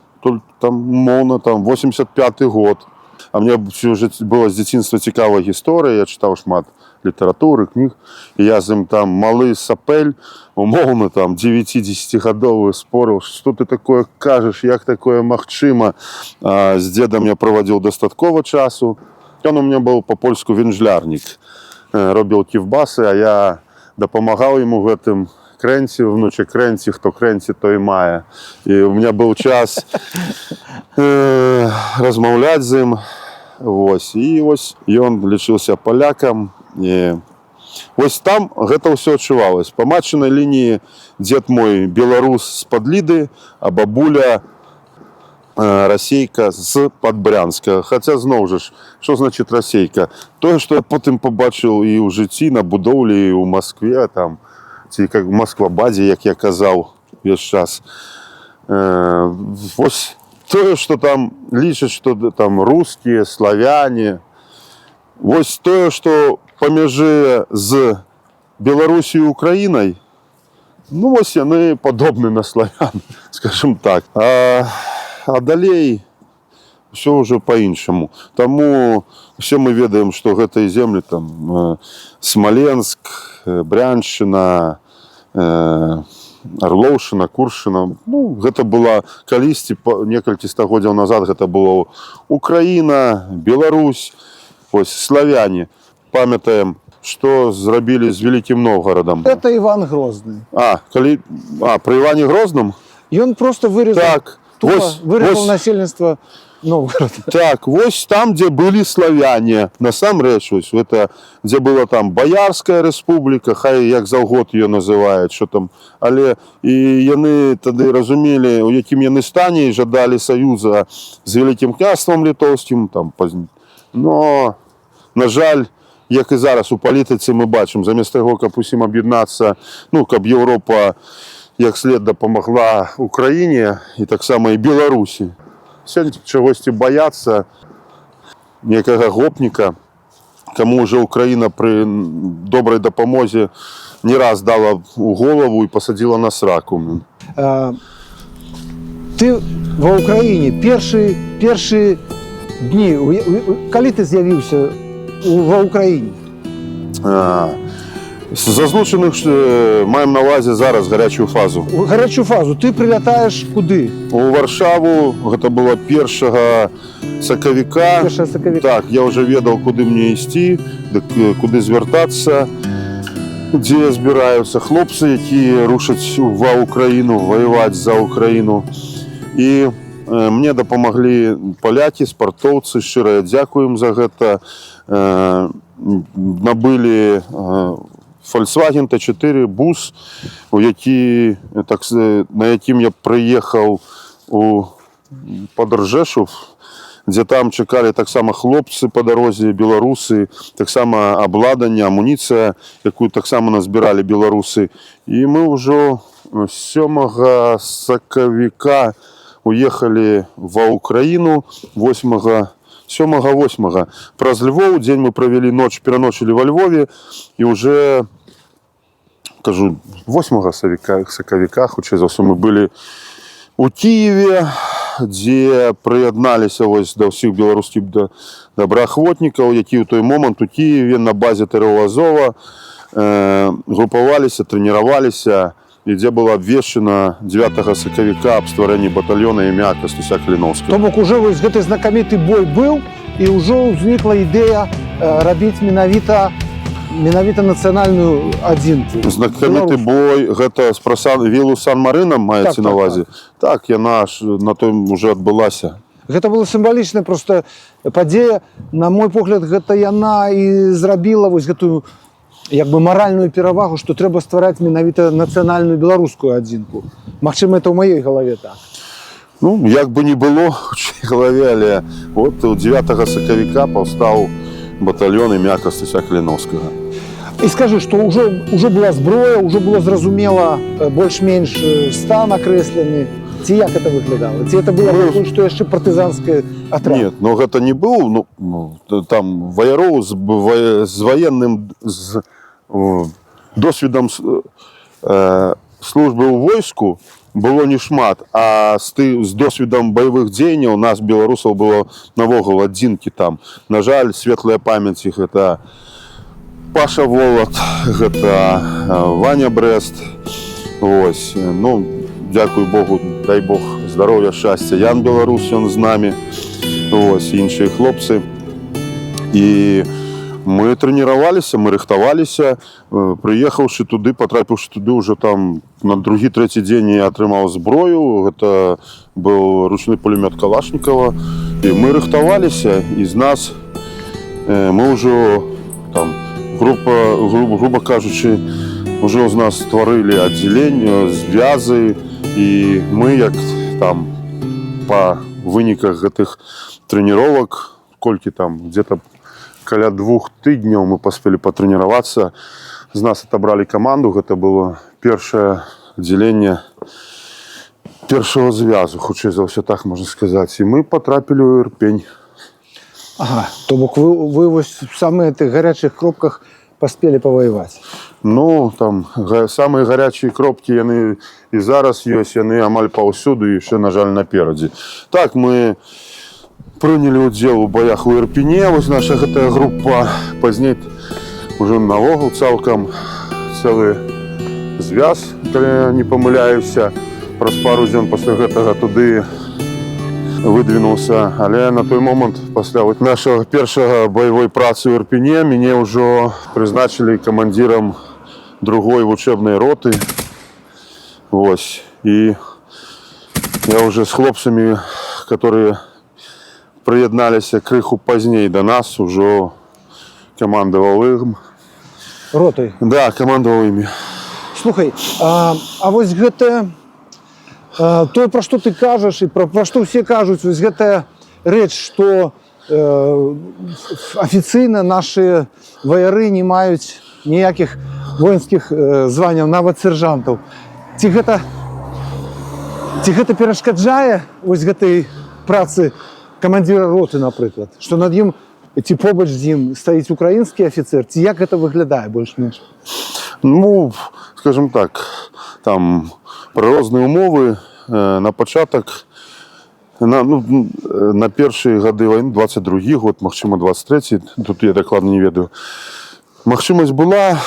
там, умоўна, там, 85-й год. А мне уже была з дзяцінства цікавая гісторыя, я чытаў шмат літаратуры, кніг, і я з ім там малы сапель, умоўна, там, 9-10гадовы спорыў, што ты такое кажаш, як такое магчыма. З дзедам я правадзіў дастаткова часу. Ён у меня быў па-польску вінжлярнік, робіў ківбасы, а я дапамагаў яму гэтым крэнці, внучы крэнці, хто крэнці, той мае. І у меня быў час размаўляць з ім. Вось. І вось ён лічыўся палякам. І вось там гэта ўсё адчувалася. Па матчынай лініі дзед мой беларус з-пад Ліды, а бабуля расейка з-пад Брянска. Хаця зноў жа ж, што значыць расейка? Тое, што я потым пабачыў і ў жыцці, на будоўлі, і ў Маскве, там, ці як Масквабазе, як я казаў увесь час. Вось тое, што там лічаць, што там рускія, славяне. Вось тое, што па мяжы з Беларусіяй і Украінай, ну, вось яны падобны на славян, скажем так. А далей ўсё ўжо па-іншаму. Таму ўсе мы ведаем, што гэтыя землі, там, Смаленск, Бряншчына, Арлоўшчына, Куршчына, ну, гэта была калісьці, некалькі стагоддзяў назад, гэта было Украіна, Беларусь, ось, славяне. Памятаем, што зрабілі з Вялікім Новгарадам. Это Іван Грозны. Пры Іване Грозным? Ён просто вырезаў, так, вырезаў насельніцтва Новгорода. Так, вось там, дзе былі славяне, насамрэч, вось, гэта, дзе была там Баярская рэспубліка, хай як заўгод ее называюць, що там, але і яны тады разумелі, у якім яны стане, і жадалі саюза з Вялікім княствам літоўскім, там, но, на жаль, як і зараз у палітыцы мы бачым, замест таго, каб усім аб'яднацца, ну, каб Еўропа як след дапамагла Украіне і таксама і Беларусі. Сёння чагосьці баяцца некага гопніка, каму ўжо Украіна пры добрай дапамозе не раз дала ў голову і пасадзіла на сраку. Ты ва Ўкраіне першы дні, калі ты з'явіўся ва Ўкраіне? З злучаных маем на ўвазе зараз гарячую фазу. Гарячую фазу. Ты прылятаеш куды? У Варшаву, гэта было 1 сакавіка. 1 сакавіка. Так, я ўжо ведаў, куды мне ісці, куды звяртацца, дзе збіраюцца хлопцы, якія рушаць ва Ўкраіну, ваяваць за Ўкраіну. І мне дапамаглі палякі, спартоўцы, шчыра дзякуем за гэта. Набылі Volkswagen T4 бус, на якім я прыехаў у Падаржэшув, дзе там чакалі таксама хлопцы па дарозе, беларусы, таксама абладанне, амуніцыя, якую таксама назбіралі беларусы. І мы ўжо 7 сакавіка уехалі ва Украіну 7-8. Праз Львоў дзень мы правялі ноч, пераночылі ва Львове і уже, кажу, 8 сакавіка, хутчэй за ўсё, мы былі у Кіеве, дзе прыядналіся да ўсіх беларускіх добраахвотнікаў, які ў той момант у Кіеве на базе ТРО Азова групаваліся, трэніраваліся, і дзе была абвешчана 9 сакавіка аб стварэнні батальёна імя Кастуся Каліноўскага. То бок уже вось гэты знакаміты бой быў, і ўжо ўзнікла ідэя рабіць менавіта нацыянальную адзінку. Знакаміты бой, гэта з Вілу Сан-Марынам маецца на ўвазе. Так, яна ж на той уже адбылася. Гэта была сімвалічная проста падзея. На мой погляд, гэта яна і зрабіла вось гэтую як бы маральную перавагу, што трэба ствараць менавіта нацыянальную беларускую адзінку. Магчыма, это ў маёй галаве так. Ну, як бы не было ў чыёй галаве, але от 9 сакавіка паўстаў батальён імя Кастуся Каліноўскага. І скажы, што ўжо была зброя, ўжо было зразумела больш-менш стан акрэслены. Ці як это выглядала? Ці это было пакуль што яшчэ партызанскі атрад? Нет, но гэта не быў, там ваяроў з ваенным досведам службы ў войску было не шмат, а з досведам баявых дзеянняў у нас, беларусаў, было навогул адзінкі там. На жаль, светлая памяць іх — гэта Паша Волат, гэта Ваня Брэст. Вось, ну, дзякуй Богу, дай Бог здароўя, шчасця. Ян Беларус, ён з намі. Вось, іншыя хлопцы. І мы трэніраваліся, мы рыхтаваліся. Прыехаўшы туды, патрапіўшы туды, ўжо там на другі-трэці дзень я атрымаў зброю. Гэта быў ручны пулемёт Калашнікова. І мы рыхтаваліся, і з нас мы ўжо там, грубо кажучы, ўжо з нас стварылі аддзяленне, звязы, і мы, як там па выніках гэтых трэніровак, колькі там, где-то каля 2 тыдняў мы паспелі патрэніравацца, з нас отобрали каманду, гэта было першае аддзяленне першага звязу, хутчэй за ўсё, так можна сказаць, і мы патрапілі ў Ірпень. Ага, то бок вы вось в самых этих гарячих кропках паспелі паваяваць. Ну, там самыя гарячыя кропкі, яны і зараз ёсць, яны амаль паўсюду і яшчэ, на жаль, наперадзе. Так, мы прынялі ўдзел у баях у Ірпені, вось наша гэтая група, пазней уже навогул цалкам цэлы звяз, калі не памыляюся, праз пару дзён пасля гэтага туды выдвінуўся, але на той момант пасля нашага першага баявой працы ў Ірпені мяне ўжо прызначылі камандзірам другой вучэбнай роты. Вось, і я уже з хлопцамі, которые прыядналіся крыху пазней да нас, ужо камандаваў ім. Ротай? Да, камандаваў імі. Слухай, а вось гэта тое, пра што ты кажаш і пра што ўсе кажуць, вось гэтая рэч, што афіцыйна нашы ваяры не маюць ніякіх воінскіх званняў, нават сержантаў. Ці гэта перашкаджае вось гэтай працы камандзіра роты, напрыклад, што над ім ці побач з ім стаіць украінскі афіцэр, ці як гэта выглядае больш-менш? Ну, скажем так, там розныя умовы. На пачатак, на першыя гады вайны, 22-й год, магчыма, 23-й, тут я дакладна не ведаю, магчымасць была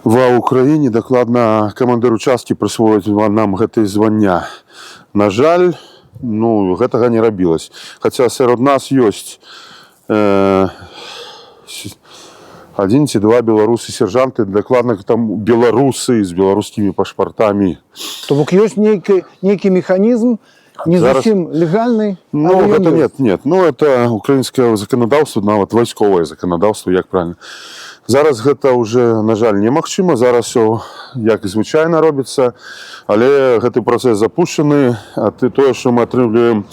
ва Ўкраіне дакладна камандыр участкі прысвоіць нам гэтае звання. На жаль, гэтага не рабілася. Хаця сярод нас ёсць 1 ці 2 беларусы-сержанты, дакладна там беларусы з беларускімі пашпартамі. То бок ёсць нейкі механізм, не зусім легальны? Гэта нет. Это украінскае заканадаўства, нават вайсковае заканадаўства, як правильно. Зараз гэта уже, на жаль, немагчыма. Зараз все як і звычайна робіцца, але гэты працэс запущены, а тое, што мы атрымліваем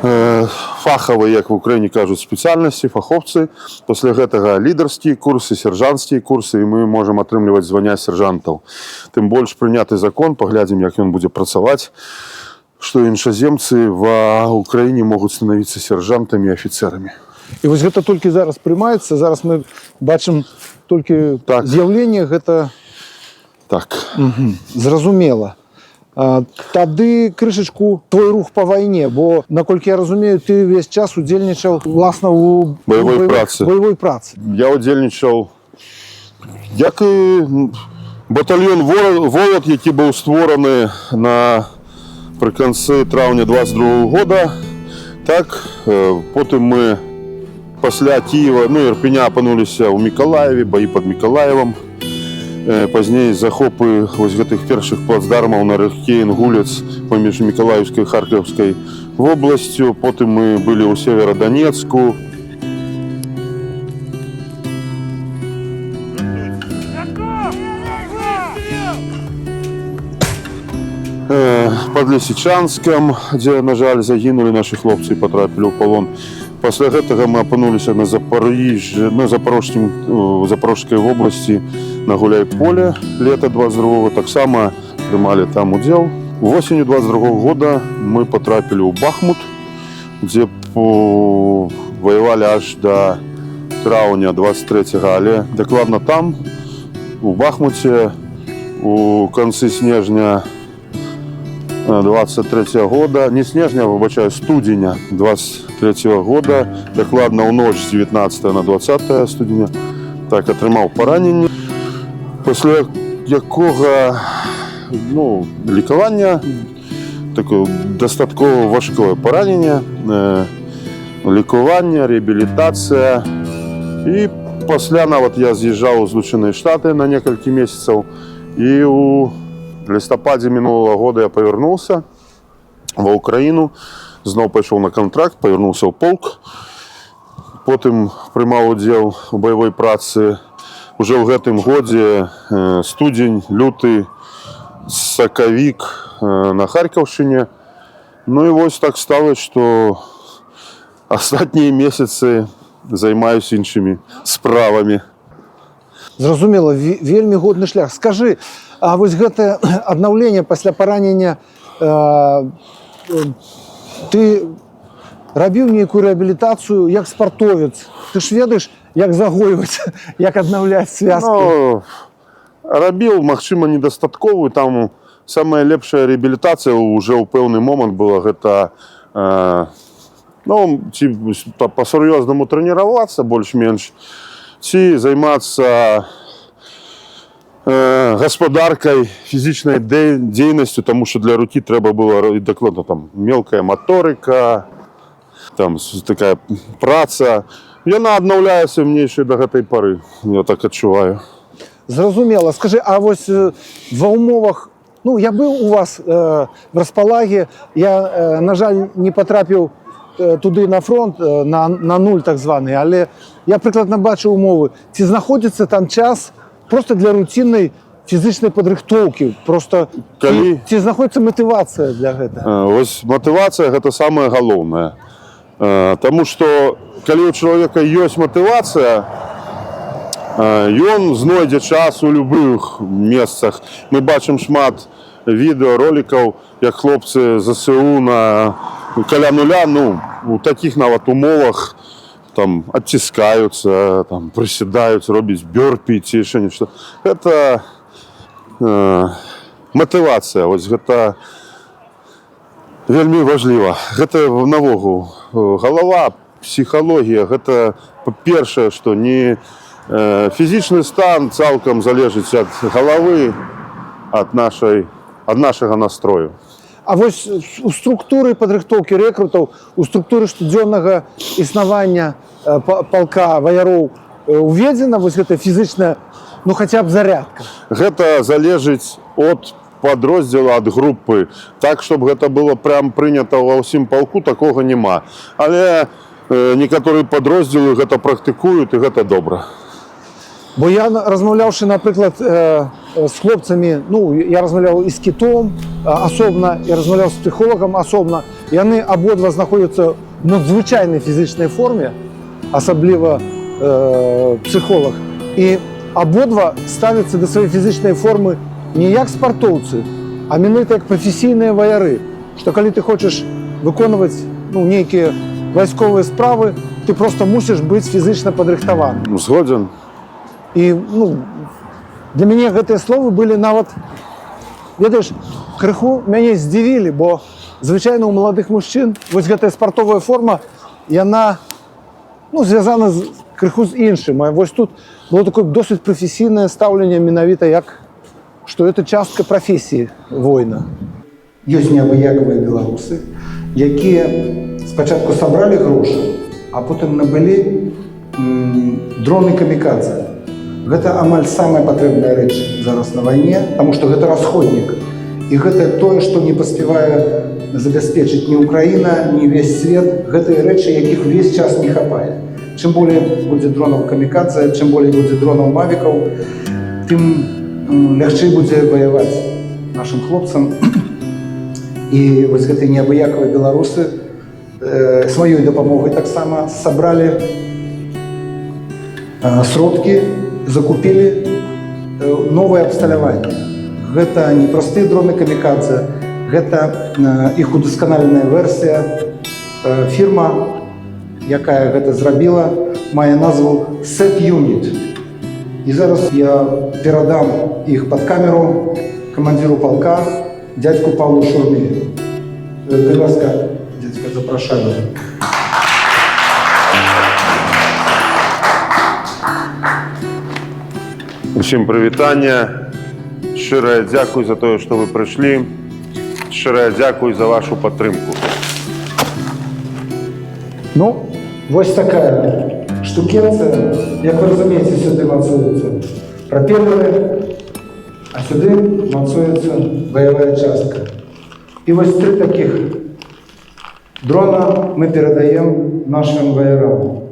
фахавыя, як в Украіне кажуць, спецыяльнасці, фахоўцы. Пасля гэтага лідарскія курсы, сяржанцкія курсы, і мы можам атрымліваць звання сяржантаў. Тым больш прыняты закон, паглядзім, як ён будзе працаваць, што іншаземцы ва Украіне могуць станавіцца сяржантамі і афіцэрамі. І вось гэта толькі зараз прымаецца, зараз мы бачым толькі Так. з'яўленне, гэта Так. зразумела. Тады крышачку твой рух па вайне, бо, наколькі я разумею, ты ўвесь час удзельнічаў власна у Баявой працы. Баявой працы. Я удзельнічаў, як і батальён «Волат», які быў створаны прыканцы траўня 22 года. Так, потым мы пасля Кіева, Ірпеня апынуліся ў Мікалаеве, баі пад Мікалаевам. Пазней захопы вось гэтых першых плацдармаў на раке Інгулец паміж Мікалаевскай і Харкаўскай вобласцю. Потым мы былі ў Северадонецку. Пад Лісічанскам, дзе, на жаль, загінулі нашы хлопцы і патрапілі ў палон. Пасля гэтага мы апынуліся на Запорожскай вобласці на Гуляйполе лета 22-го. Таксама прымалі там удзел. Восенню 22-го года мы патрапілі ў Бахмут, дзе ваявалі аж да траўня 23-го, але дакладна там, у Бахмуце, у канцы снежня 23 года, не снежня, выбачаю, студеня 23 года, дакладна ў ноч з 19 на 20 студеня, так, атрымаў параненне, пасля якога, лікавання, такое дастаткова важкое параненне, лікаванне, рэабілітацыя, і пасля нават я з'язджаў у Злучаныя Штаты на некалькі месяцаў, і у лістападзе мінулага года я павярнуўся ва Ўкраіну, зноў пайшоў на кантракт, павярнуўся ў полк, потым прымаў удзел у баявой працы уже ў гэтым годзе студзень, люты, сакавік на Харкаўшчыне. Ну і вось так сталося, што астатнія месяцы займаюся іншымі справамі. Зразумела, вельмі годны шлях. Скажы, а вось гэтае аднаўленне пасля паранення, ты рабіў нейкую рэабілітацыю як спартовец? Ты ж ведаеш, як загойваць, як аднаўляць звязкі? Рабіў, магчыма, недастатковую. Там самая лепшая рэабілітацыя ўжо ў пэўны момант была гэта ці па-сур'ёзнаму трэніравацца больш-менш, ці займацца гаспадаркай, фізічнай дзейнасцю, таму што для рукі трэба было дакладна там мелкая маторыка, там такая праца. Яна аднаўляецца мнейшай да гэтай пары, я так адчуваю. Зразумела. Скажы, а вось ва ўмовах, я быў у вас в Располаге, я, на жаль, не патрапіў туды на фронт, на нуль так званы, але я прыкладна бачу умовы. Ці знаходзіцца там час просто для руціннай фізычнай падрыхтоўкі? Просто ці знаходзіцца матывацыя для гэтага? Вось матывацыя гэта самае галоўнае. Таму што калі у чалавека ёсць матывацыя, ён знойдзе час у любых месцах. Мы бачым шмат відэо, ролікаў, як хлопцы ЗСУ каля нуля, у такіх нават умовах там адціскаюцца, там прысядаюць, робяць бёрпі ці яшчэ нешта. Гэта матывацыя, вось гэта вельмі важліва. Гэта навогул галава, псіхалогія, гэта першае, што не фізічны стан цалкам залежыць ад галавы, ад нашага настрою. А вось у структуры падрыхтоўкі рэкрутаў, у структуры штодзённага існавання палка ваяроў уведзена вось гэта фізічная, хаця б зарядка? Гэта залежыць ад падроздзела, ад групы. Так, щоб гэта было прям прынята ва ўсім палку, такога няма. Але некаторыя падроздзелы гэта практыкуюць, і гэта добра. Бо я, размаўляўшы, напрыклад, з хлопцамі, я размаўляў і з кітом асобна, і размаўляў з псіхолагам асобна, Яны абодва знаходзяцца в надзвычайнай фізичнай форме, асабліва псіхолог. І абодва ставяцца да сваёй фізичнай формы не як спартоўцы, а менавіта як прафесійныя ваяры. Што калі ты хочаш выконваць нейкія вайсковыя справы, ты просто мусіш быць фізічна падрыхтаваны. Згоден. І для мяне гэтыя словы былі нават, ведаеш, крыху мяне здзівілі, бо звычайна ў маладых мужчын вось гэтая спартовая форма, яна звязана крыху з іншым. А вось тут было такое досыць прафесійнае стаўленне менавіта як, што это частка прафесіі воіна. Ёсць неабыякавыя беларусы, якія спачатку сабралі грошы, а потым набылі дроны камікадзе. Гэта амаль самая патрэбная рэч зараз на вайне, таму што гэта расходнік. І гэта тое, што не паспявае забяспечыць ні Украіна, ні ўвесь свет, гэтыя рэчы, якіх увесь час не хапае. Чым болей будзе дронаў камікадзе, чым болей будзе дронаў мавікаў, тым лягчэй будзе ваяваць нашым хлопцам. І вось гэтыя неабыякавыя беларусы сваёй дапамогай таксама сабралі сродкі, закупілі новае абсталяванне. Гэта не простыя дроны камікадзе, гэта іх удасканаленая версія. Фірма, якая гэта зрабіла, мае назву Set Unit. І зараз я перадам іх пад камеру камандзіру палка, дядьку Павлу Шурмею. Будь ласка, дядька, запрашаю. Усім прывітання. Шчырае дзякуй за тое, што вы прыйшлі. Шчырае дзякуй за вашу падтрымку. Вось такая штукенция. Як вы разумееце, сюды мацуецца прапелеры, а сюды мацуецца баявая частка. І вось 3 таких дрона мы перадаем нашим ваярам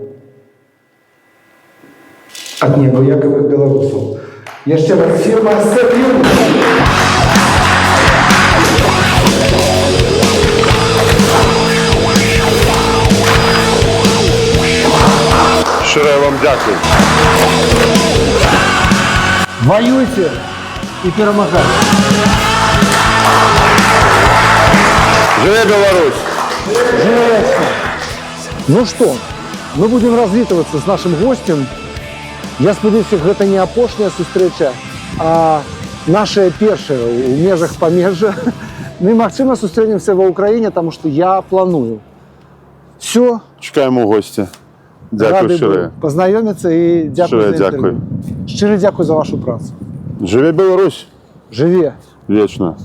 ад неабыякавых беларусаў. Яшчэ раз, фірма Set Unit. Шчырае вам дзякуй. Воюйте и перемагайте. Жыве Беларусь! Живется. Ну что, мы будем развитываться с нашим гостем. Я спадзяюся, гэта не апошняя сустрэча, а наша першая ў межах памежжа. Ну і, магчыма, сустрэнемся ва Ўкраіне, таму што я планую. Все. Чекаем у госці. Дзякуй шчырае. Пазнаёміцца і дзякуй за Дзякуй. інтэрв'ю. Шчыры дзякуй за вашу працу. Жыве Беларусь! Жыве. Вечна.